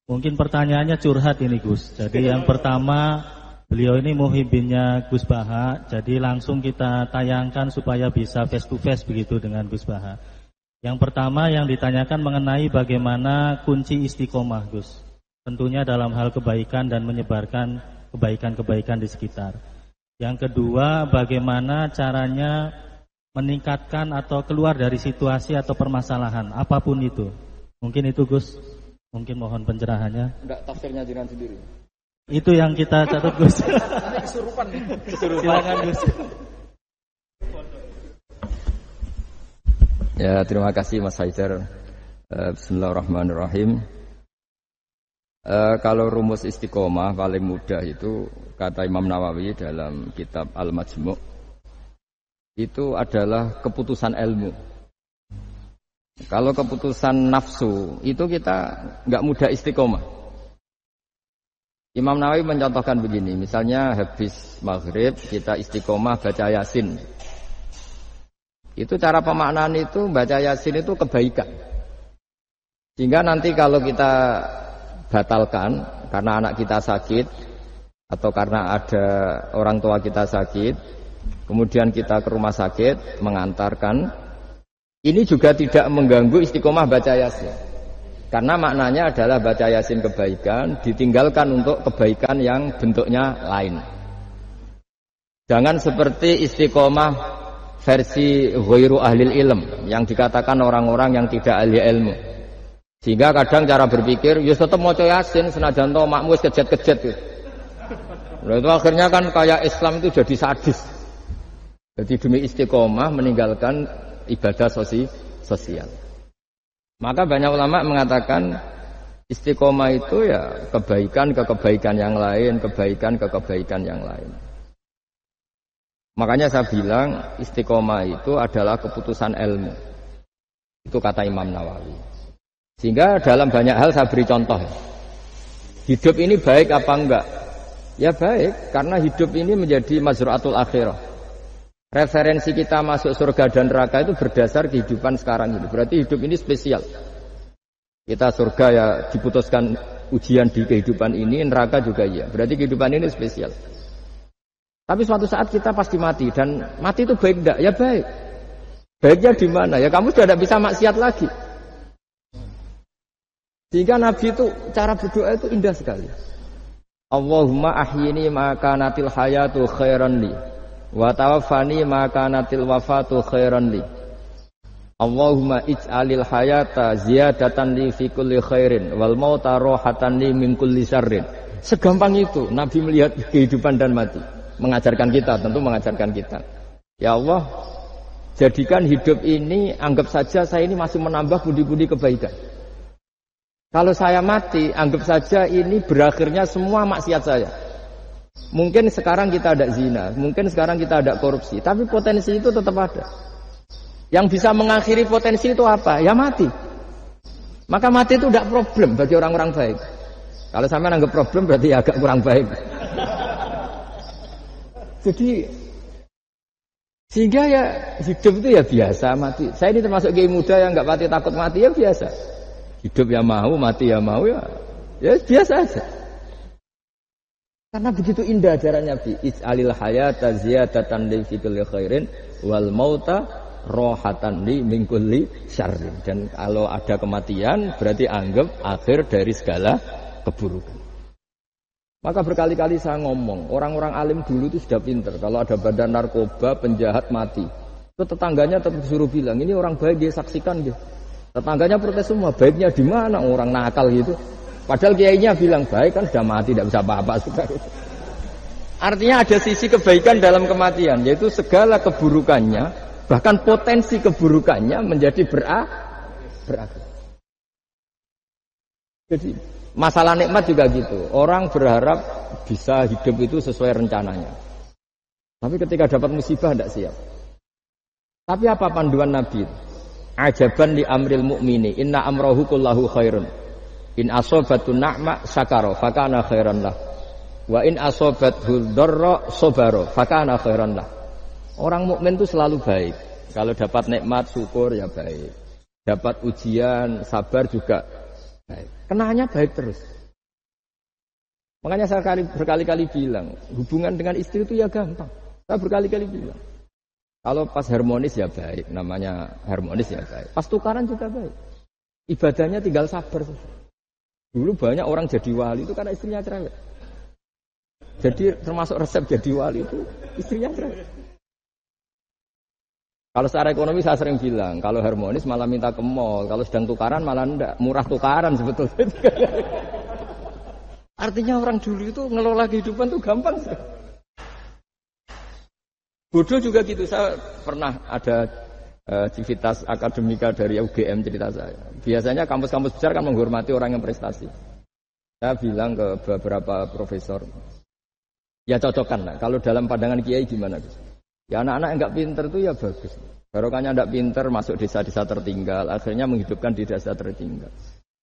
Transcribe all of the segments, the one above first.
Mungkin pertanyaannya curhat ini Gus. Jadi yang pertama, beliau ini muhibinnya Gus Baha. Jadi langsung kita tayangkan supaya bisa face to face begitu dengan Gus Baha. Yang pertama yang ditanyakan mengenai bagaimana kunci istiqomah Gus. Tentunya dalam hal kebaikan dan menyebarkan kebaikan-kebaikan di sekitar. Yang kedua, bagaimana caranya meningkatkan atau keluar dari situasi atau permasalahan apapun itu. Mungkin itu Gus. Mungkin mohon pencerahannya. Enggak, tafsirnya jenengan sendiri. Itu yang kita catat Gus. Nanti kesurupan nih. Silakan Gus. Ya, terima kasih Mas Haidar. Bismillahirrahmanirrahim. Kalau rumus istiqomah paling mudah itu kata Imam Nawawi dalam kitab Al-Majmu' itu adalah keputusan ilmu. Kalau keputusan nafsu itu kita nggak mudah istiqomah. Imam Nawawi mencontohkan begini, misalnya habis maghrib kita istiqomah baca Yasin. Itu cara pemaknaan itu baca Yasin itu kebaikan. Sehingga nanti kalau kita batalkan karena anak kita sakit atau karena ada orang tua kita sakit, kemudian kita ke rumah sakit mengantarkan, ini juga tidak mengganggu istiqomah baca Yasin. Karena maknanya adalah baca Yasin kebaikan, ditinggalkan untuk kebaikan yang bentuknya lain. Jangan seperti istiqomah versi ghairu ahlil ilm, yang dikatakan orang-orang yang tidak ahli ilmu. Sehingga kadang cara berpikir, ya tetap maca Yasin, senajan to makmu wis kejet-kejet gitu. Nah, itu akhirnya kan kayak Islam itu jadi sadis. Jadi demi istiqomah meninggalkan ibadah sosial. Maka banyak ulama mengatakan istiqomah itu ya kebaikan ke kebaikan yang lain, kebaikan ke kebaikan yang lain. Makanya saya bilang istiqomah itu adalah keputusan ilmu. Itu kata Imam Nawawi. Sehingga dalam banyak hal saya beri contoh. Hidup ini baik apa enggak? Ya baik, karena hidup ini menjadi mazru'atul akhirah. Referensi kita masuk surga dan neraka itu berdasar kehidupan sekarang ini. Berarti hidup ini spesial. Kita surga ya diputuskan ujian di kehidupan ini, neraka juga ya. Berarti kehidupan ini spesial. Tapi suatu saat kita pasti mati, dan mati itu baik enggak? Ya baik. Baiknya di mana? Ya kamu sudah tidak bisa maksiat lagi. Sehingga Nabi itu cara berdoa itu indah sekali. Allahumma ahyini ma kanatil hayatu khairan li. Wa tawaffani ma kanatil wafatu khairan li. Allahumma ij'alil hayata ziyadatan li fi kulli khairin wal mauta rohatan li min kulli syarrin. Segampang itu Nabi melihat kehidupan dan mati. Mengajarkan kita, tentu mengajarkan kita. Ya Allah, jadikan hidup ini, anggap saja saya ini masih menambah budi-budi kebaikan. Kalau saya mati, anggap saja ini berakhirnya semua maksiat saya. Mungkin sekarang kita ada zina, mungkin sekarang kita ada korupsi, tapi potensi itu tetap ada. Yang bisa mengakhiri potensi itu apa? Ya mati. Maka mati itu tidak problem bagi orang-orang baik. Kalau sampai anggap problem berarti agak kurang baik. Jadi sehingga ya hidup itu ya biasa, mati. Saya ini termasuk kiai muda yang nggak pati takut mati, ya biasa. Hidup ya mau, mati ya mau, ya biasa aja. Karena begitu indah ajaran Nabi. Ij'alil hayata ziyadatan li fi kulli khairin wal mauta rohatan li min kulli syarrin. Dan kalau ada kematian berarti anggap akhir dari segala keburukan. Maka berkali-kali saya ngomong, orang-orang alim dulu itu sudah pinter. Kalau ada badan narkoba, penjahat mati, itu tetangganya tetap disuruh bilang, ini orang baik, dia saksikan dia. Tetangganya protes semua, baiknya di mana orang nakal gitu. Padahal kiainya bilang baik kan sudah mati, tidak bisa apa-apa sudah. Artinya ada sisi kebaikan dalam kematian, yaitu segala keburukannya, bahkan potensi keburukannya menjadi berakhir. Jadi masalah nikmat juga gitu. Orang berharap bisa hidup itu sesuai rencananya. Tapi ketika dapat musibah tidak siap. Tapi apa panduan Nabi? Ajaban li amril mu'mini inna amrahu kullahu khairun. In asobatu na'ma syakara fakana khairan lah. Wa in asobathu dharra sabara fakana khairan lah. Orang mukmin itu selalu baik. Kalau dapat nikmat syukur ya baik. Dapat ujian sabar juga baik. Kenaannya baik terus. Makanya saya berkali-kali bilang, hubungan dengan istri itu ya gampang. Saya berkali-kali bilang. Kalau pas harmonis ya baik, namanya harmonis ya baik. Pas tukaran juga baik. Ibadahnya tinggal sabar. Dulu banyak orang jadi wali itu karena istrinya cerewet. Jadi termasuk resep jadi wali itu istrinya cerewet. Kalau secara ekonomi saya sering bilang, kalau harmonis malah minta ke mall, kalau sedang tukaran malah enggak, murah tukaran sebetulnya. Artinya orang dulu itu ngelola kehidupan itu gampang sih. Bodoh juga gitu. Saya pernah ada civitas akademika dari UGM cerita saya. Biasanya kampus-kampus besar kan menghormati orang yang prestasi. Saya bilang ke beberapa profesor, ya cocokkan lah. Kalau dalam pandangan kiai gimana? Ya anak-anak yang nggak pinter itu ya bagus. Barokahnya nggak pinter masuk desa-desa tertinggal, akhirnya menghidupkan di desa tertinggal.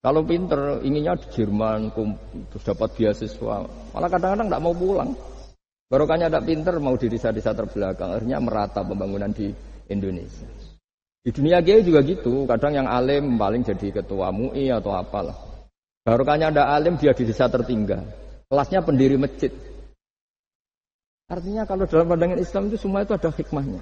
Kalau pinter inginnya di Jerman, terus dapat beasiswa, malah kadang-kadang nggak mau pulang. Barokahnya nggak pinter mau di desa-desa terbelakang, akhirnya merata pembangunan di Indonesia. Di dunia kiai juga gitu, kadang yang alim paling jadi ketua MUI atau apalah. Barokahnya ndak alim dia di desa tertinggal, kelasnya pendiri masjid. Artinya kalau dalam pandangan Islam itu semua itu ada hikmahnya.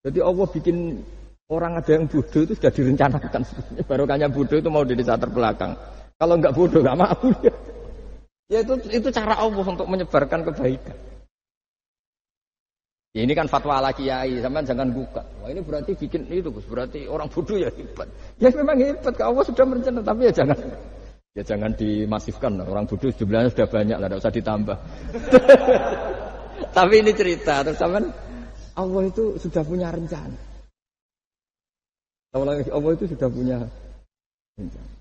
Jadi Allah bikin orang ada yang bodoh itu sudah direncanakan. Barokahnya bodoh itu mau di desa terbelakang. Kalau enggak bodoh enggak mau dia. Ya itu cara Allah untuk menyebarkan kebaikan. Ya, ini kan fatwa ala kiai, sampean jangan buka. Wah ini berarti bikin itu, berarti orang bodoh ya hebat. Ya memang hebat, Allah sudah merencanakan, tapi ya jangan dimasifkan. Orang bodoh jumlahnya sudah banyak, lah, tidak usah ditambah. Tapi ini cerita, terus sampean Allah itu sudah punya rencana. Allah itu sudah punya rencana.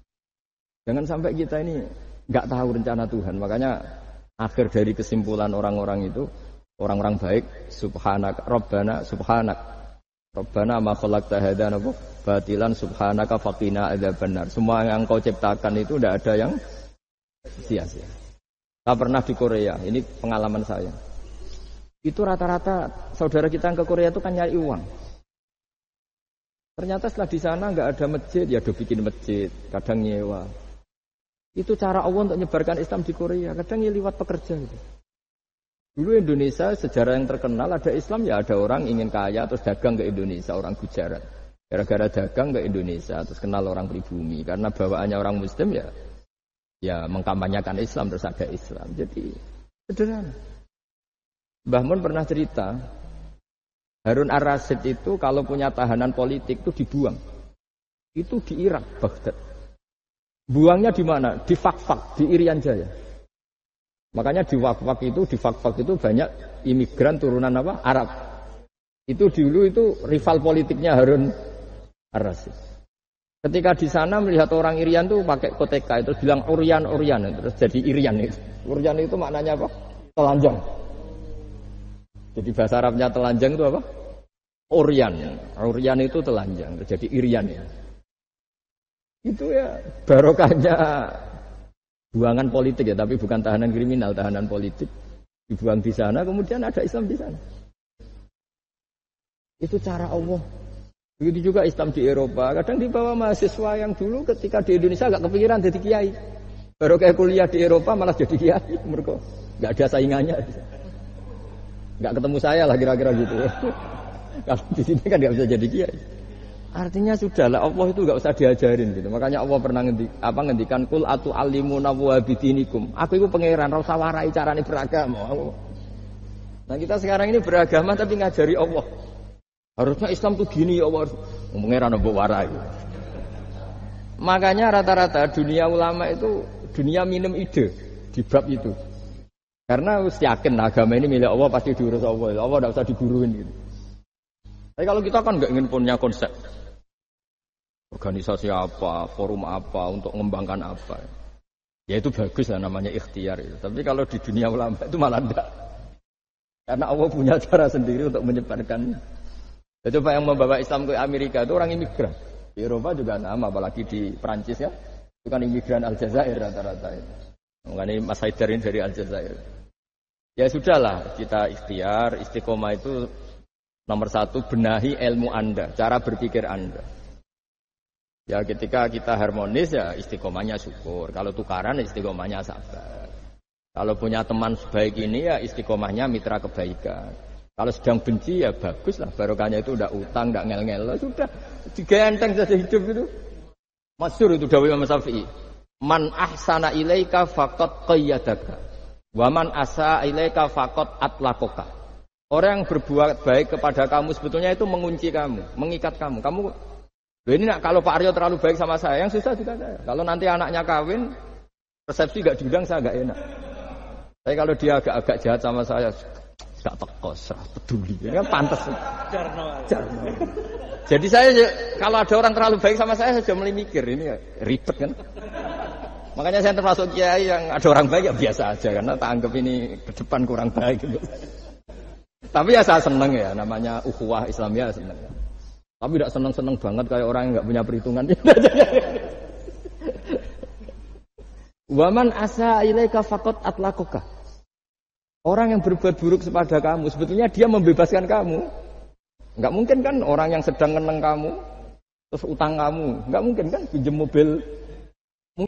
Jangan sampai kita ini nggak tahu rencana Tuhan. Makanya akhir dari kesimpulan orang-orang itu, orang-orang baik, subhanak rabbana subhanak rabbana ma khalaqta hadza batilan subhanaka faqina adzabannar. Semua yang kau ciptakan itu tidak ada yang sia-sia. Saya pernah di Korea, ini pengalaman saya. Itu rata-rata saudara kita yang ke Korea itu kan nyari uang. Ternyata setelah di sana nggak ada masjid, ya udah bikin masjid, kadang nyewa. Itu cara Allah untuk menyebarkan Islam di Korea, kadang lewat pekerja itu. Dulu Indonesia sejarah yang terkenal ada Islam ya ada orang ingin kaya terus dagang ke Indonesia, orang Gujarat. Gara-gara dagang ke Indonesia terus kenal orang pribumi karena bawaannya orang Muslim ya mengkampanyekan Islam terus ada Islam. Jadi sederhana. Mbah Mun pernah cerita Harun Ar-Rasyid itu kalau punya tahanan politik itu dibuang. Itu di Irak, Baghdad. Buangnya di mana? Di Fakfak, di Irian Jaya. Makanya di Fakfak itu banyak imigran turunan apa? Arab. Itu dulu itu rival politiknya Harun Ar-Rasyid. Ketika di sana melihat orang Irian tuh pakai koteka itu bilang Urian terus jadi Irian itu. Urian itu maknanya apa? Telanjang. Jadi bahasa Arabnya telanjang itu apa? Urian itu telanjang, jadi Irian ya. Itu ya barokahnya buangan politik ya, tapi bukan tahanan kriminal, tahanan politik dibuang di sana, kemudian ada Islam di sana. Itu cara Allah. Begitu juga Islam di Eropa. Kadang dibawa mahasiswa yang dulu ketika di Indonesia agak kepikiran jadi kiai. Barokah kuliah di Eropa malah jadi kiai, mereka nggak ada saingannya. Nggak ketemu saya lah kira-kira gitu. Kalau di sini kan nggak bisa jadi kiai. Artinya sudahlah Allah itu nggak usah diajarin gitu. Makanya Allah pernah ngendikan kul atu alimuna wa bidinikum. Aku itu pangeran, ora usah warai carane beragama. Nah kita sekarang ini beragama tapi ngajari Allah. Harusnya Islam tuh gini ya Allah. Pangeran mbok warai. Makanya rata-rata dunia ulama itu dunia minum ide di bab itu. Karena harus yakin agama ini milik Allah pasti diurus Allah. Allah tidak usah diguruin gitu. Tapi kalau kita kan nggak ingin punya konsep organisasi apa, forum apa untuk mengembangkan apa, ya itu bagus lah namanya ikhtiar itu. Tapi kalau di dunia ulama itu malah enggak. Karena Allah punya cara sendiri untuk menyebarkannya. Ya, coba yang membawa Islam ke Amerika itu orang imigran. Di Eropa juga sama, apalagi di Perancis ya, itu kan imigran Aljazair rata-rata itu. Makanya Mas Haidar ini dari Aljazair. Ya sudahlah, kita ikhtiar, istiqomah itu nomor satu, benahi ilmu Anda, cara berpikir Anda. Ya ketika kita harmonis ya istiqomahnya syukur, kalau tukaran istiqomahnya sabar. Kalau punya teman sebaik ini ya istiqomahnya mitra kebaikan. Kalau sedang benci ya bagus lah, barokahnya itu udah utang, udah ngel-ngel, sudah diganteng saja hidup itu. Masyhur itu dawuh Imam Syafi'i. Man ahsana ilaika faqad qayyadaka. Wa man asa ilaika faqad atlaqaka. Orang yang berbuat baik kepada kamu sebetulnya itu mengunci kamu, mengikat kamu. Kamu ini kalau Pak Aryo terlalu baik sama saya, yang susah juga saya. Kalau nanti anaknya kawin, resepsi gak diundang saya gak enak. Tapi kalau dia agak-agak jahat sama saya, gak tekos, peduli. Ini kan pantas. Jarno. Jadi saya kalau ada orang terlalu baik sama saya sudah mulai mikir ini ribet kan. Makanya saya termasuk kiai yang ada orang baik ya biasa aja karena tak anggap ini ke depan kurang baik gitu. Tapi ya saya seneng ya namanya ukhuwah Islamiyah seneng. Tapi tidak seneng-seneng banget kayak orang yang nggak punya perhitungan. Waman asa ilaika faqad atlaqaka. Orang yang berbuat buruk kepada kamu sebetulnya dia membebaskan kamu. Enggak mungkin kan orang yang sedang ngeneng kamu terus utang kamu, enggak mungkin kan pinjam mobil